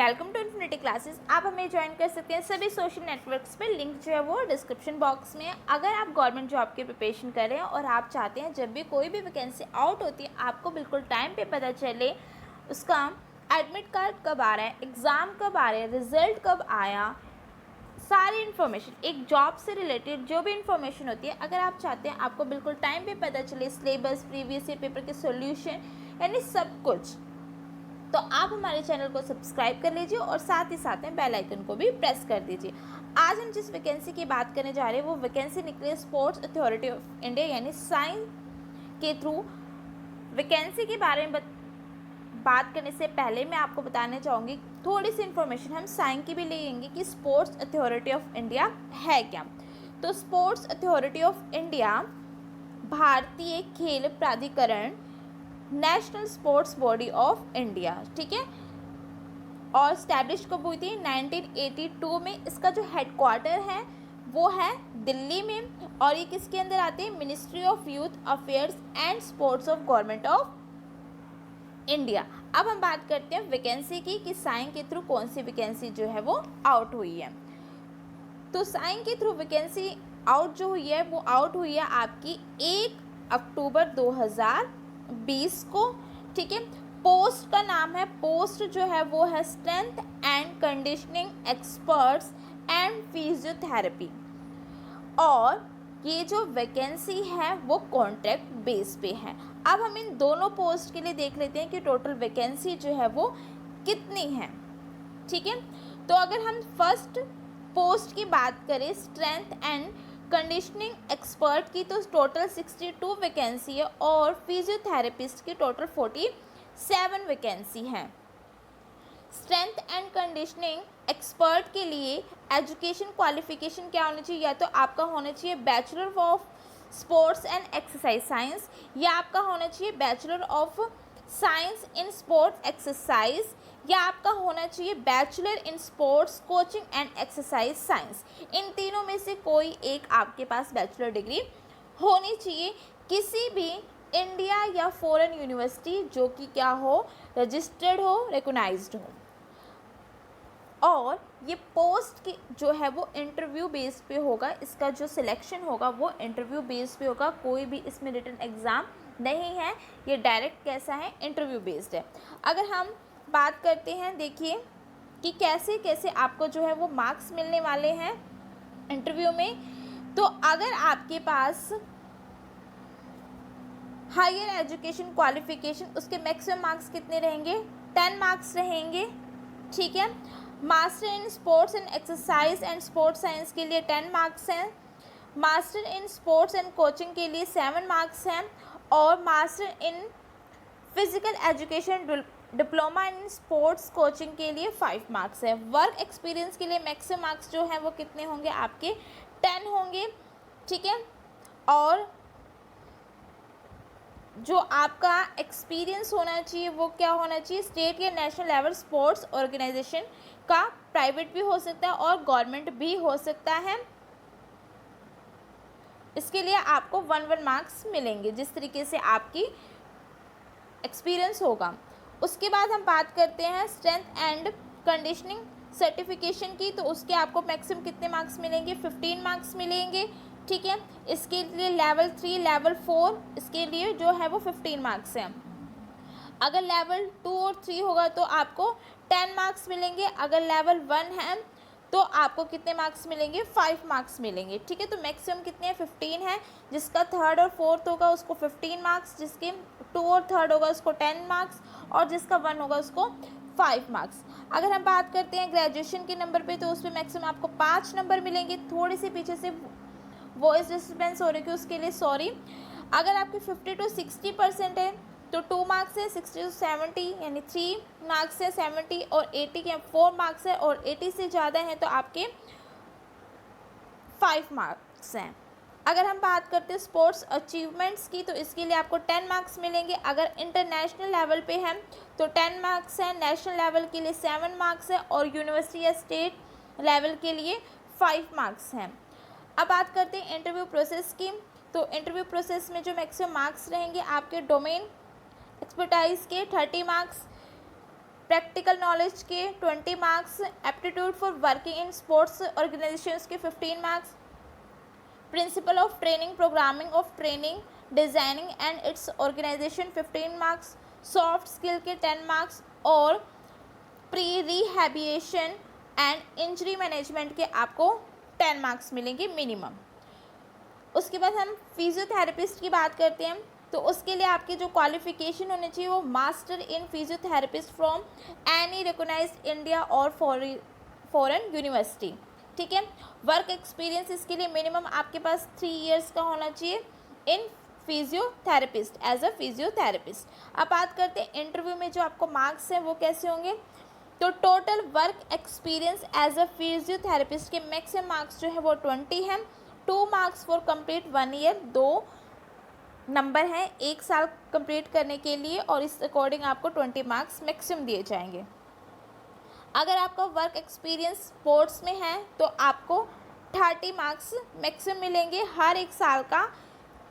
Welcome to infinity classes. आप हमें join कर सकते हैं सभी सोशल नेटवर्क्स पे, लिंक जो है वो डिस्क्रिप्शन बॉक्स में है। अगर आप गवर्नमेंट जॉब की प्रिपरेशन कर रहे हैं और आप चाहते हैं जब भी कोई भी वैकेंसी आउट होती है आपको बिल्कुल टाइम पे पता चले, उसका एडमिट कार्ड कब आ रहा है, एग्ज़ाम कब आ रहा है, रिज़ल्ट कब आया, सारी इन्फॉर्मेशन, एक जॉब से रिलेटेड जो भी इन्फॉर्मेशन होती है, अगर आप चाहते हैं आपको बिल्कुल टाइम पे पता चले, सिलेबस, प्रीवियस ईयर पेपर के सॉल्यूशन, यानी सब कुछ, तो आप हमारे चैनल को सब्सक्राइब कर लीजिए और साथ ही साथ में बेल आइकन को भी प्रेस कर दीजिए। आज हम जिस वैकेंसी की बात करने जा रहे हैं वो वैकेंसी निकली है स्पोर्ट्स अथॉरिटी ऑफ इंडिया यानी साइन के थ्रू। वैकेंसी के बारे में बात करने से पहले मैं आपको बताना चाहूँगी थोड़ी सी इन्फॉर्मेशन हम साइन की भी लेंगे कि स्पोर्ट्स अथॉरिटी ऑफ इंडिया है क्या। तो स्पोर्ट्स अथॉरिटी ऑफ इंडिया भारतीय खेल प्राधिकरण, national sports body of India, ठीक है, और स्टैब्लिश कब हुई थी 1982 में। इसका जो हेडक्वार्टर है वो है दिल्ली में और ये किसके अंदर आते हैं, ministry of youth affairs and sports of government of India. अब हम बात करते हैं वैकेंसी की कि साइन के थ्रू कौन सी वैकेंसी जो है वो आउट हुई है। तो साइन के थ्रू वैकेंसी आउट जो हुई है वो आउट हुई है आपकी 1 अक्टूबर 2020 को, ठीक है। पोस्ट का नाम है, पोस्ट जो है वो है strength and conditioning experts and physiotherapy. और ये जो वैकेंसी है वो कॉन्ट्रैक्ट बेस पे है। अब हम इन दोनों पोस्ट के लिए देख लेते हैं कि टोटल वैकेंसी जो है वो कितनी है, ठीक है। तो अगर हम फर्स्ट पोस्ट की बात करें स्ट्रेंथ एंड कंडीशनिंग एक्सपर्ट की, तो टोटल 62 वैकेंसी है और फिजियोथेरेपिस्ट की टोटल 47 वैकेंसी है। स्ट्रेंथ एंड कंडीशनिंग एक्सपर्ट के लिए एजुकेशन क्वालिफिकेशन क्या होनी चाहिए, या तो आपका होना चाहिए bachelor of sports and exercise science, या आपका होना चाहिए bachelor of science in sports exercise, या आपका होना चाहिए bachelor in sports coaching and exercise science. इन तीनों में से कोई एक आपके पास बैचलर डिग्री होनी चाहिए किसी भी इंडिया या फॉरेन यूनिवर्सिटी जो कि क्या हो, रजिस्टर्ड हो, रिकॉग्नाइज्ड हो। और ये पोस्ट की जो है वो इंटरव्यू बेस पे होगा, इसका जो सिलेक्शन होगा वो इंटरव्यू बेस पे होगा, कोई भी इसमें रिटन एग्ज़ाम नहीं है, ये डायरेक्ट कैसा है, इंटरव्यू बेस्ड है। अगर हम बात करते हैं देखिए कि कैसे कैसे आपको जो है वो मार्क्स मिलने वाले हैं इंटरव्यू में। तो अगर आपके पास हायर एजुकेशन क्वालिफिकेशन, उसके मैक्सिमम मार्क्स कितने रहेंगे, 10 मार्क्स रहेंगे, ठीक है। Master in sports and exercise and sports science के लिए 10 मार्क्स हैं, master in sports and coaching के लिए 7 मार्क्स हैं, और master in physical education diploma in sports coaching के लिए 5 मार्क्स है। वर्क एक्सपीरियंस के लिए मैक्सिमम मार्क्स जो हैं वो कितने होंगे, आपके 10 होंगे, ठीक है। और जो आपका एक्सपीरियंस होना चाहिए वो क्या होना चाहिए, स्टेट या नेशनल लेवल स्पोर्ट्स ऑर्गेनाइजेशन का, प्राइवेट भी हो सकता है और गवर्नमेंट भी हो सकता है। इसके लिए आपको 1 मार्क्स मिलेंगे जिस तरीके से आपकी एक्सपीरियंस होगा। उसके बाद हम बात करते हैं स्ट्रेंथ एंड कंडीशनिंग सर्टिफिकेशन की, तो उसके आपको मैक्सिमम कितने मार्क्स मिलेंगे, 15 मार्क्स मिलेंगे, ठीक है। इसके लिए लेवल 3, लेवल 4, इसके लिए जो है वो 15 मार्क्स हैं। अगर लेवल 2 और 3 होगा तो आपको 10 मार्क्स मिलेंगे। अगर लेवल 1 है तो आपको कितने मार्क्स मिलेंगे, 5 मार्क्स मिलेंगे, ठीक है। तो मैक्सिमम कितने हैं, 15 है। जिसका 3rd और 4th होगा उसको 15 मार्क्स, जिसके 2 और 3rd होगा उसको 10 मार्क्स, और जिसका 1 होगा उसको 5 मार्क्स। अगर हम बात करते हैं ग्रेजुएशन के नंबर पे, तो उस पर मैक्सिमम आपको 5 नंबर मिलेंगे। थोड़ी सी पीछे से वॉइस डिस्टर्बेंस हो रही है, उसके लिए सॉरी। अगर आपकी 50 to 60% है तो 2 मार्क्स है, 60 to 70 यानी 3 मार्क्स है, 70 और 80 के 4 मार्क्स है, और 80 से ज़्यादा हैं तो आपके 5 मार्क्स हैं। अगर हम बात करते हैं स्पोर्ट्स अचीवमेंट्स की, तो इसके लिए आपको 10 मार्क्स मिलेंगे। अगर इंटरनेशनल लेवल पे हैं तो 10 मार्क्स हैं, नेशनल लेवल के लिए 7 मार्क्स हैं, और यूनिवर्सिटी या स्टेट लेवल के लिए 5 मार्क्स हैं। अब बात करते हैं इंटरव्यू प्रोसेस की, तो इंटरव्यू प्रोसेस में जो मैक्सिमम मार्क्स रहेंगे आपके डोमेन एक्सपर्टाइज के 30 मार्क्स, प्रैक्टिकल नॉलेज के 20 marks, aptitude for working in sports organisations के 15 marks, principle of training, programming of training, designing and its organisation 15 marks, soft skill के 10 मार्क्स और pre rehabilitation and injury management के आपको 10 marks मिलेंगे minimum. उसके बाद हम फिजियोथेरेपिस्ट की बात करते हैं, तो उसके लिए आपकी जो क्वालिफिकेशन होनी चाहिए वो master in physiotherapist from any recognised India और फॉरेन यूनिवर्सिटी, ठीक है। वर्क एक्सपीरियंस इसके लिए मिनिमम आपके पास 3 इयर्स का होना चाहिए इन फिजियोथेरेपिस्ट, एज अ फिजियोथेरेपिस्ट। अब बात करते हैं इंटरव्यू में जो आपको मार्क्स हैं वो कैसे होंगे। तो total work experience as a physiotherapist के मैक्सिमम मार्क्स जो है वो 20 हैं। 2 marks for complete 1 year, 2 number हैं 1 साल कंप्लीट करने के लिए, और इस अकॉर्डिंग आपको 20 मार्क्स मैक्सिमम दिए जाएंगे। अगर आपका वर्क एक्सपीरियंस स्पोर्ट्स में है तो आपको 30 मार्क्स मैक्सिमम मिलेंगे, हर 1 साल का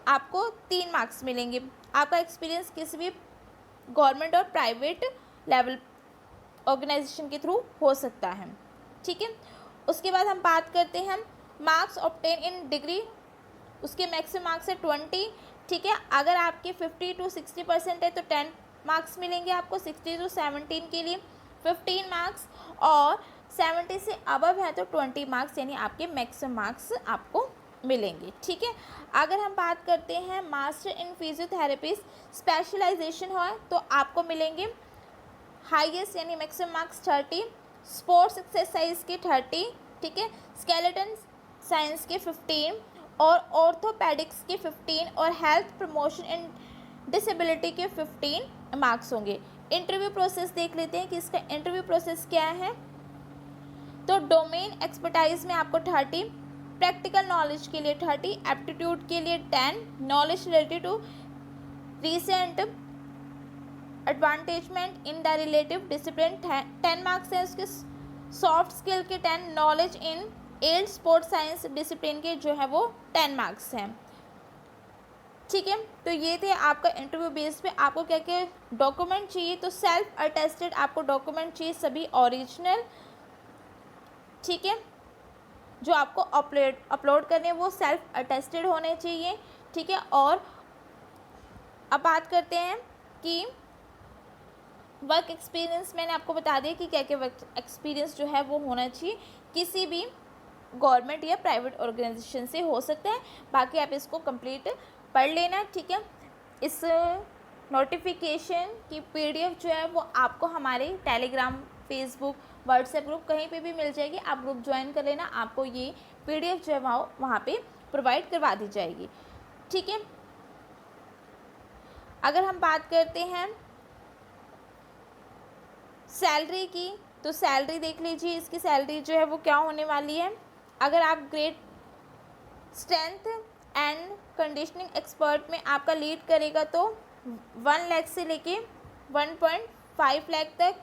आपको 3 मार्क्स मिलेंगे। आपका एक्सपीरियंस किसी भी गवर्नमेंट और प्राइवेट लेवल ऑर्गेनाइजेशन के थ्रू हो सकता है, ठीक है। उसके बाद हम बात करते हैं मार्क्स ऑब्टेन इन डिग्री, उसके मैक्सिमम मार्क्स है 20, ठीक है। अगर आपके 50 to 60% है तो 10 मार्क्स मिलेंगे आपको, 60 to 17 के लिए 15 मार्क्स, और 70 से अबव है तो 20 मार्क्स, यानी आपके मैक्सिमम मार्क्स आपको मिलेंगे, ठीक है। अगर हम बात करते हैं मास्टर इन फिजियोथेरेपिस्ट स्पेशलाइजेशन है तो आपको मिलेंगे हाईएस्ट यानी मैक्सिमम मार्क्स 30, स्पोर्ट्स एक्सरसाइज के 30, ठीक है, स्केलेटन साइंस के 15 और ऑर्थोपेडिक्स के 15 और हेल्थ प्रमोशन एंड डिसेबिलिटी के 15 मार्क्स होंगे। इंटरव्यू प्रोसेस देख लेते हैं कि इसका इंटरव्यू प्रोसेस क्या है। तो डोमेन एक्सपर्टाइज में आपको 30, प्रैक्टिकल नॉलेज के लिए 30, एप्टीट्यूड के लिए 10, knowledge related to recent advantagement in the relative discipline 10 marks है उसके, सॉफ्ट स्किल के 10, knowledge in allied sports science discipline के जो है वो 10 मार्क्स हैं, ठीक है। तो ये थे आपका इंटरव्यू बेस पे आपको क्या क्या डॉक्यूमेंट चाहिए। तो सेल्फ अटेस्टेड आपको डॉक्यूमेंट चाहिए सभी ओरिजिनल, ठीक है, जो आपको अपलोड करने हैं वो सेल्फ अटेस्टेड होने चाहिए, ठीक है। और अब बात करते हैं कि वर्क एक्सपीरियंस, मैंने आपको बता दिया कि क्या क्या वर्क एक्सपीरियंस जो है वो होना चाहिए, किसी भी गवर्नमेंट या प्राइवेट ऑर्गेनाइजेशन से हो सकता है। बाकी आप इसको कंप्लीट पढ़ लेना, ठीक है। इस नोटिफिकेशन की PDF जो है वो आपको हमारे टेलीग्राम, फेसबुक, व्हाट्सएप ग्रुप कहीं पे भी मिल जाएगी, आप ग्रुप ज्वाइन कर लेना, आपको ये PDF जो है वहाँ पे प्रोवाइड करवा दी जाएगी, ठीक है। अगर हम बात करते हैं सैलरी की, तो सैलरी देख लीजिए, इसकी सैलरी जो है वो क्या होने वाली है। अगर आप great strength and conditioning expert में आपका लीड करेगा तो 1 लाख से लेके 1.5 लाख तक,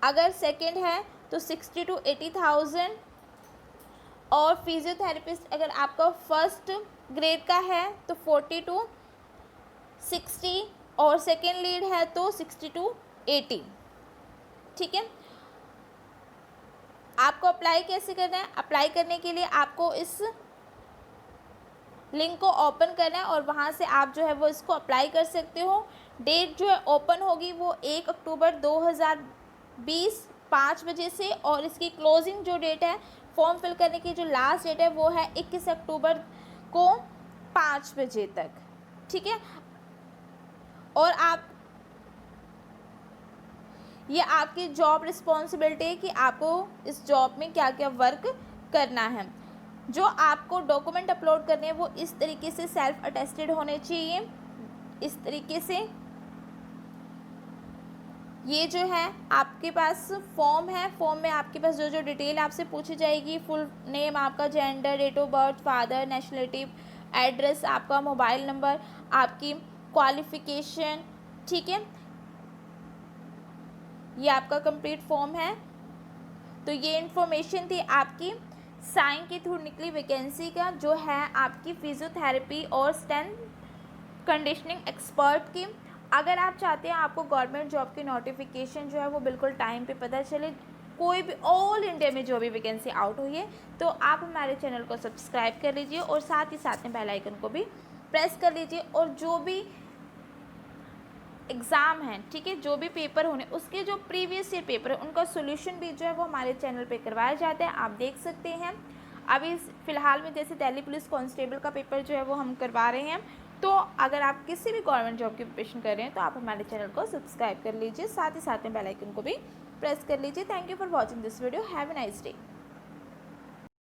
अगर सेकंड है तो 60 to 80,000, और फिजियोथेरेपिस्ट अगर आपका फर्स्ट ग्रेड का है तो 40 to 60, और सेकेंड लीड है तो 60 to 80, ठीक है। आपको अप्लाई कैसे करना है। अप्लाई करने के लिए आपको इस लिंक को ओपन करना है और वहाँ से आप जो है वो इसको अप्लाई कर सकते हो। डेट जो है ओपन होगी वो 1 अक्टूबर 2020 5 बजे से, और इसकी क्लोजिंग जो डेट है फॉर्म फिल करने की जो लास्ट डेट है वो है 21 अक्टूबर को 5 बजे तक, ठीक है। और आप ये आपकी जॉब रिस्पॉन्सिबिलिटी है कि आपको इस जॉब में क्या क्या वर्क करना है। जो आपको डॉक्यूमेंट अपलोड करने हैं वो इस तरीके से सेल्फ अटेस्टेड होने चाहिए। इस तरीके से ये जो है आपके पास फॉर्म है, फॉर्म में आपके पास जो जो डिटेल आपसे पूछी जाएगी, फुल नेम आपका, gender, date of birth, father, nationality, address आपका, मोबाइल नंबर, आपकी क्वालिफ़िकेशन, ठीक है, ये आपका कंप्लीट फॉर्म है। तो ये इन्फॉर्मेशन थी आपकी साइन के थ्रू निकली वैकेंसी का, जो है आपकी फिजियोथेरेपी और स्ट्रेंथ कंडीशनिंग एक्सपर्ट की। अगर आप चाहते हैं आपको गवर्नमेंट जॉब की नोटिफिकेशन जो है वो बिल्कुल टाइम पे पता चले, कोई भी ऑल इंडिया में जो भी वैकेंसी आउट हुई है, तो आप हमारे चैनल को सब्सक्राइब कर लीजिए और साथ ही साथ में बेल आइकन को भी प्रेस कर लीजिए। और जो भी एग्ज़ाम हैं, ठीक है, जो भी पेपर होने उसके जो प्रीवियस ईयर पेपर है उनका सोल्यूशन भी जो है वो हमारे चैनल पे करवाया जाता है, आप देख सकते हैं। अभी फ़िलहाल में जैसे दिल्ली पुलिस कांस्टेबल का पेपर जो है वो हम करवा रहे हैं। तो अगर आप किसी भी गवर्नमेंट जॉब की प्रिपरेशन कर रहे हैं तो आप हमारे चैनल को सब्सक्राइब कर लीजिए, साथ ही साथ में बेल आइकन को भी प्रेस कर लीजिए। Thank you for watching this video, have a nice day.